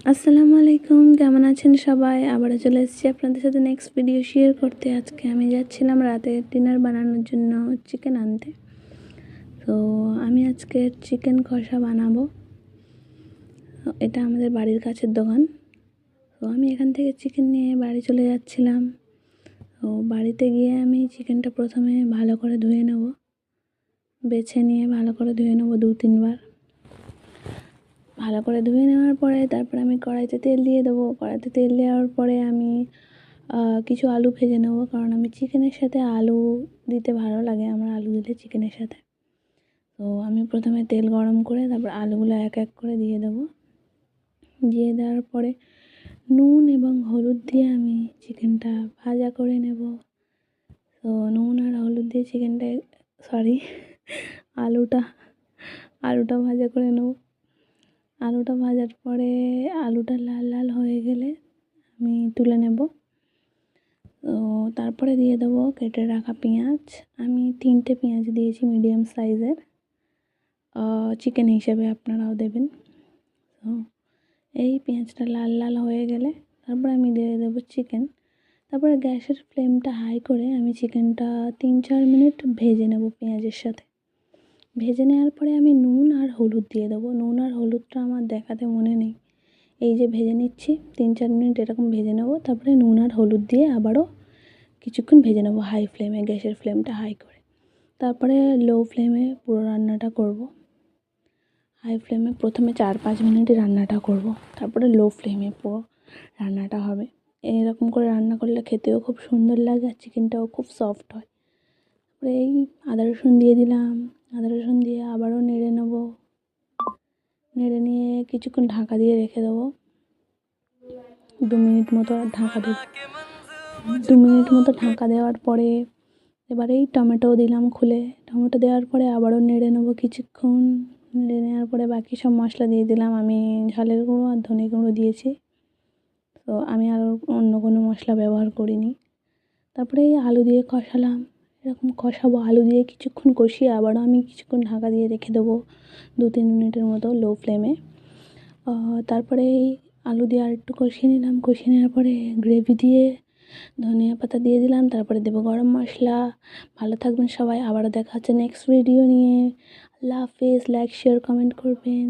আসসালামু আলাইকুম, কেমন আছেন সবাই? আবারও চলে এসেছি আপনাদের সাথে নেক্সট ভিডিও শেয়ার করতে। আজকে আমি যাচ্ছিলাম রাতে ডিনার বানানোর জন্য চিকেন আনতে। তো আমি আজকে চিকেন কষা বানাবো। এটা আমাদের বাড়ির কাছের দোকান। তো আমি এখান থেকে চিকেন নিয়ে বাড়ি চলে যাচ্ছিলাম। তো বাড়িতে গিয়ে আমি চিকেনটা প্রথমে ভালো করে ধুয়ে নেব, বেছে নিয়ে ভালো করে ধুয়ে নেব 2-3 বার। ভালো করে ধুয়ে নেওয়ার পরে তারপর আমি কড়াইতে তেল দিয়ে দেবো। কড়াইতে তেল দেওয়ার পরে আমি কিছু আলু ভেজে নেব, কারণ আমি চিকেনের সাথে আলু দিতে ভালো লাগে, আমার আলু দিলে চিকেনের সাথে। তো আমি প্রথমে তেল গরম করে তারপর আলুগুলো এক এক করে দিয়ে দেবো। দিয়ে দেওয়ার পরে নুন এবং হলুদ দিয়ে আমি চিকেনটা ভাজা করে নেব। তো নুন আর হলুদ দিয়ে চিকেনটা আলুটা আলুটা ভাজা করে নেব। আলুটা ভাজার পরে আলুটা লাল লাল হয়ে গেলে আমি তুলে নেব। তো তারপরে দিয়ে দেবো কেটে রাখা পেঁয়াজ। আমি 3টে পেঁয়াজ দিয়েছি মিডিয়াম সাইজের, চিকেন হিসেবে আপনারাও দেবেন। তো এই পেঁয়াজটা লাল লাল হয়ে গেলে তারপরে আমি দিয়ে দেবো চিকেন। তারপরে গ্যাসের ফ্লেমটা হাই করে আমি চিকেনটা 3-4 মিনিট ভেজে নেব পেঁয়াজের সাথে। ভেজে নেওয়ার পরে আমি নুন আর হলুদ দিয়ে দেবো। নুন আর হলুদটা আমার দেখাতে মনে নেই, এই যে ভেজে নিচ্ছি 3-4 মিনিট এরকম ভেজে নেব। তারপরে নুন আর হলুদ দিয়ে আবারও কিছুক্ষণ ভেজে নেব হাই ফ্লেমে, গ্যাসের ফ্লেমটা হাই করে। তারপরে লো ফ্লেমে পুরো রান্নাটা করব। হাই ফ্লেমে প্রথমে 4-5 মিনিটই রান্নাটা করব, তারপরে লো ফ্লেমে পুরো রান্নাটা হবে। এরকম করে রান্না করলে খেতেও খুব সুন্দর লাগে আর চিকেনটাও খুব সফট হয়। তারপরে এই আদা রসুন দিয়ে দিলাম। আদা রসুন দিয়ে আবারও নেড়ে নেব। নেড়ে নিয়ে কিছুক্ষণ ঢাকা দিয়ে রেখে দেবো। 2 মিনিট মতো ঢাকা দেবো। 2 মিনিট মতো ঢাকা দেওয়ার পরে এবারে এই টমেটো দিলাম খুলে। টমেটো দেওয়ার পরে আবারও নেড়ে নেবো কিছুক্ষণ। নেড়ে নেওয়ার পরে বাকি সব মশলা দিয়ে দিলাম। আমি ঝালের গুঁড়ো আর ধনে গুঁড়ো দিয়েছি, তো আমি আর অন্য কোনো মশলা ব্যবহার করিনি। তারপরে এই আলু দিয়ে কষালাম, এরকম কষাবো। আলু দিয়ে কিছুক্ষণ কষিয়ে আবারও আমি কিছুক্ষণ ঢাকা দিয়ে রেখে দেবো 2-3 মিনিটের মতো লো ফ্লেমে। তারপরে এই আলু দিয়ে আরেকটু কষিয়ে নিলাম। কষিয়ে নেওয়ার পরে গ্রেভি দিয়ে ধনিয়া পাতা দিয়ে দিলাম। তারপরে দেবো গরম মশলা। ভালো থাকবেন সবাই, আবারও দেখা হচ্ছে নেক্সট ভিডিও নিয়ে। আল্লাহ হাফেজ। লাইক শেয়ার কমেন্ট করবেন।